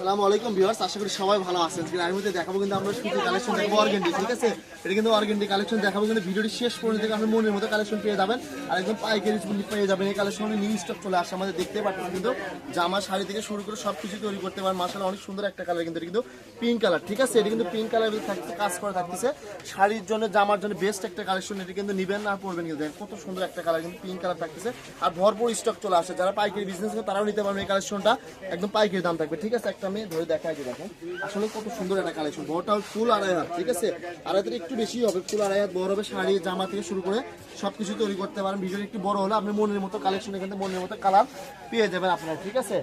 আসসালামু আলাইকুম ভিউয়ার্স, আশা করি সবাই ভালো আছেন। এর মধ্যে দেখাবো কিন্তু আমরা সুতি কালেকশন দেখাবো অর্গানডি, ঠিক আছে? এটা কিন্তু অর্গানডি কালেকশন দেখাবো, কিন্তু ভিডিওটি শেষ পর্যন্ত থেকে আপনি মনের মতো কালেকশন পেয়ে যাবেন আর একদম পাইকারি পেয়ে যাবেন। এই কালেকশনে নিউ স্টক চলে আসছে আমাদের, দেখতে পাচ্ছেন কিন্তু জামা শাড়ি থেকে শুরু করে সবকিছু তৈরি করতে পারেন। মাশাআল্লাহ অনেক সুন্দর একটা কালার, কিন্তু এটা কিন্তু পিঙ্ক কালার, ঠিক আছে? এটা কিন্তু পিঙ্ক কালার থাকতে কাজ করা থাকতেছে শাড়ির জন্য, জামার জন্য বেস্ট একটা কালেকশন। এটা কিন্তু নিবেন না পড়বেন, কিন্তু দেখেন কত সুন্দর একটা কালার, কিন্তু পিঙ্ক কালার থাকতেছে আর ভরপুর স্টক চলে আসে। যারা পাইকারি বিজনেস করে তারাও নিতে পারবেন। এই কালেকশনটা একদম পাইকারি দাম থাকবে, ঠিক আছে? একটা আমি ধরে দেখাই যে দেখেন আসলে কত সুন্দর একটা কালেকশন। বড়টা ফুল আড়াই হাত, ঠিক আছে? আড়াই হাতের একটু বেশি হবে, ফুল আড়াই হাত বড় হবে। শাড়ি জামা থেকে শুরু করে সবকিছু তৈরি করতে পারেন। ভিডিও একটু বড় হলে আপনি মনের মতো কালেকশন, এখান থেকে মনের মতো কালার পেয়ে যাবেন আপনারা, ঠিক আছে?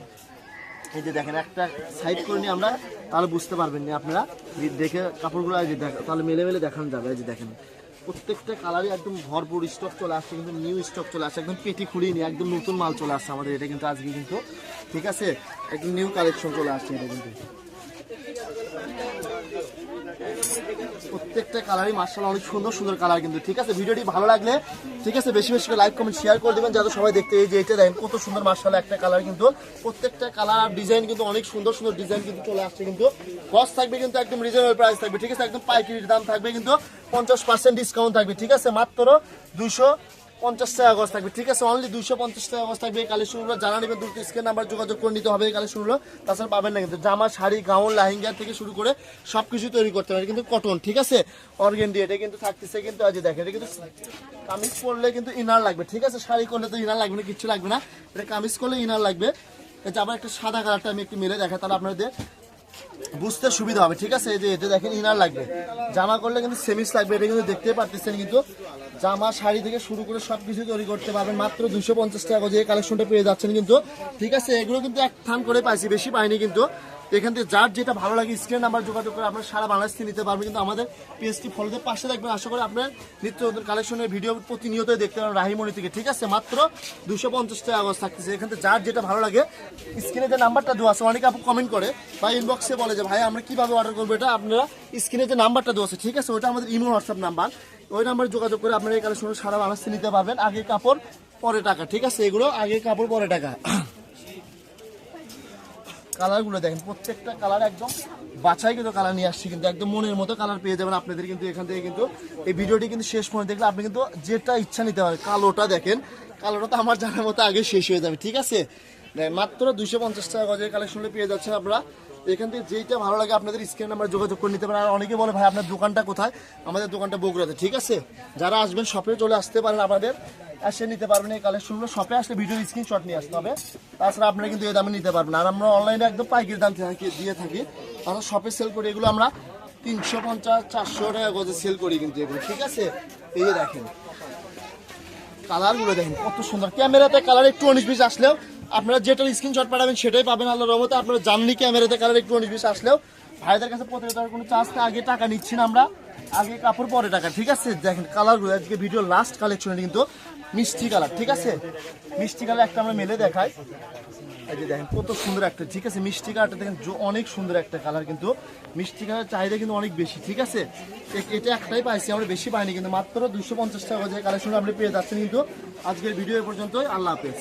এই যে দেখেন একটা সাইড করে নিয়ে আমরা, তাহলে বুঝতে পারবেন না আপনারা দেখে কাপড়গুলো, এই যে দেখেন তাহলে মেলে মেলে দেখানো যাবে। এই যে দেখেন প্রত্যেকটা কালারই একদম ভরপুর স্টক চলে আসছে, কিন্তু নিউ স্টক চলে আসছে, একদম পেটি খুলিয়ে নিয়ে একদম নতুন মাল চলে আসছে আমাদের। এটা কিন্তু আজকে কিন্তু, ঠিক আছে, একদম নিউ কালেকশন চলে আসছে। এটা কিন্তু প্রত্যেকটা কালারই মাশাআল্লাহ অনেক সুন্দর সুন্দর কালার, কিন্তু ঠিক আছে? ভিডিওটি ভালো লাগলে, ঠিক আছে, বেশি বেশি করে লাইক কমেন্ট শেয়ার করে দেবেন যাতে সবাই দেখতে। এই যে এটা দেখেন কত সুন্দর মাশাআল্লাহ একটা কালার, কিন্তু প্রত্যেকটা কালার আর ডিজাইন কিন্তু অনেক সুন্দর সুন্দর ডিজাইন কিন্তু চলে আসছে। কিন্তু কস্ট থাকবে কিন্তু একদম রিজনেবল প্রাইস থাকবে, ঠিক আছে? একদম পাইকারি দাম থাকবে, কিন্তু 50% ডিসকাউন্ট থাকবে, ঠিক আছে? মাত্র 250 টাকা গজ থাকবে, ঠিক আছে? অনলি 250 টাকা গজ থাকবে। এই কালেকশনগুলো জানা নেবেন, দ্রুত স্ক্রিন নাম্বার যোগাযোগ করে নিতে হবে। এই কালেকশনগুলো তাছাড়া পাবেন না, কিন্তু জামা শাড়ি গাউন লেহেঙ্গা থেকে শুরু করে সবকিছু তৈরি করতে পারে, কিন্তু কটন, ঠিক আছে? অর্গানডি এটা কিন্তু থাকতেছে, কিন্তু আজ দেখেন এটা কিন্তু কামিজ পরলে কিন্তু ইনার লাগবে, ঠিক আছে? শাড়ি করলে তো ইনার লাগবে না, কিচ্ছু লাগবে না। এটা কামিজ করলে ইনার লাগবে। এটা আবার একটা সাদা কালারটা আমি একটু মেলে দেখা, তাহলে আপনাদের বুঝতে সুবিধা হবে, ঠিক আছে? এই যে এটা দেখেন ইনার লাগবে, জামা করলে কিন্তু সেমিস লাগবে। এটা কিন্তু দেখতে পাচ্ছেন, কিন্তু জামা শাড়ি থেকে শুরু করে সবকিছু তৈরি করতে পারবেন মাত্র 250 টাকা যে কালেকশনটা পেয়ে যাচ্ছেন, কিন্তু ঠিক আছে? এগুলো কিন্তু এক থান করে পাইছি, বেশি পাইনি। কিন্তু এখান থেকে যার যেটা ভালো লাগে স্ক্রিন নাম্বার যোগাযোগ করে আপনার সারা বাংলাদেশ থেকে নিতে পারবেন। কিন্তু আমাদের পেজটি ফলোতে পাশে থাকবেন। আশা করি আপনার নিত্য নতুন কালেকশনের ভিডিও প্রতিনিয়তই দেখতে পারেন রাহিমণি থেকে, ঠিক আছে? মাত্র 250 টাকা গজ থাকতেছে। এখান থেকে যার যেটা ভালো লাগে স্ক্রিনে যে নাম্বারটা দেওয়া আছে, অনেকে আপু কমেন্ট করে বা ইনবক্সে বলে যে ভাই আমরা কিভাবে অর্ডার করবো, এটা আপনারা স্ক্রিনে যে নাম্বারটা দেওয়া আছে, ঠিক আছে? ওটা আমাদের ইমো হোয়াটসঅ্যাপ নাম্বার, ওই নাম্বারে যোগাযোগ করে আপনারা এই কালেকশন সারা বাংলাদেশ থেকে নিতে পারবেন। আগে কাপড় পরে টাকা, ঠিক আছে? এগুলো আগে কাপড় পরে টাকা। কালারগুলো দেখেন প্রত্যেকটা কালার একদম বাছাই কিন্তু কালার নিয়ে আসছি, কিন্তু একদম মনের মতো কালার পেয়ে যাবেন আপনাদের। কিন্তু এখান থেকে কিন্তু এই ভিডিওটি কিন্তু শেষ পর্যন্ত দেখলে আপনি কিন্তু যেটা ইচ্ছা নিতে পারেন। কালোটা দেখেন, কালোটা তো আমার জানার মতো আগে শেষ হয়ে যাবে, ঠিক আছে? মাত্র 250 টাকা গজের কালেকশনে পেয়ে যাচ্ছে আপনারা। এখান থেকে যেইটা ভালো লাগে আপনাদের স্ক্রিন নাম্বার যোগাযোগ করে নিতে পারেন। আর অনেকে বলে ভাই আপনার দোকানটা কোথায়? আমাদের দোকানটা বগুড়াতে, ঠিক আছে? যারা আসবেন শপে চলে আসতে পারেন, আমাদের এসে নিতে পারবেন। এই কালেকশনগুলো শপে আসলে ভিডিওর স্ক্রিনশট নিয়ে আসতে হবে, তাছাড়া আপনারা কিন্তু এই দামে নিতে পারবেন। আর আমরা অনলাইনে একদম পাইকারি দাম দিয়ে থাকি, তাছাড়া শপে সেল করি এগুলো আমরা 350-400 টাকা গজে সেল করি কিন্তু এগুলো, ঠিক আছে? এই যে দেখেন কালারগুলো দেখেন কত সুন্দর। ক্যামেরাতে কালার একটু 19-20 আসলেও আপনারা যেটার স্ক্রিনশট পাঠাবেন সেটাই পাবেন আল্লাহর রহমতে। আপনারা জাননি ক্যামেরাতে কালার একটু 19-20 আসলেও ভাইদের কাছে প্রতিটার কোনো চার্জ না, আগে টাকা নিচ্ছি না আমরা, আগে কাপড় পরে টাকা, ঠিক আছে? দেখেন কালারগুলো আজকে ভিডিও লাস্ট কালেকশনে কিন্তু মিষ্টি কালার, ঠিক আছে? মিষ্টি কালার একটা আমরা মেলে দেখাই। এই যে দেখেন কত সুন্দর একটা, ঠিক আছে? মিষ্টি কালারটা দেখেন অনেক সুন্দর একটা কালার, কিন্তু মিষ্টি কালার চাহিদা কিন্তু অনেক বেশি, ঠিক আছে? এটা একটাই পাইছি, আমরা বেশি পাইনি, কিন্তু মাত্র 250 টাকা যে কালেকশন আপনি পেয়ে যাচ্ছেন। কিন্তু আজকের ভিডিও এ পর্যন্তই, আল্লাহ হাফেজ।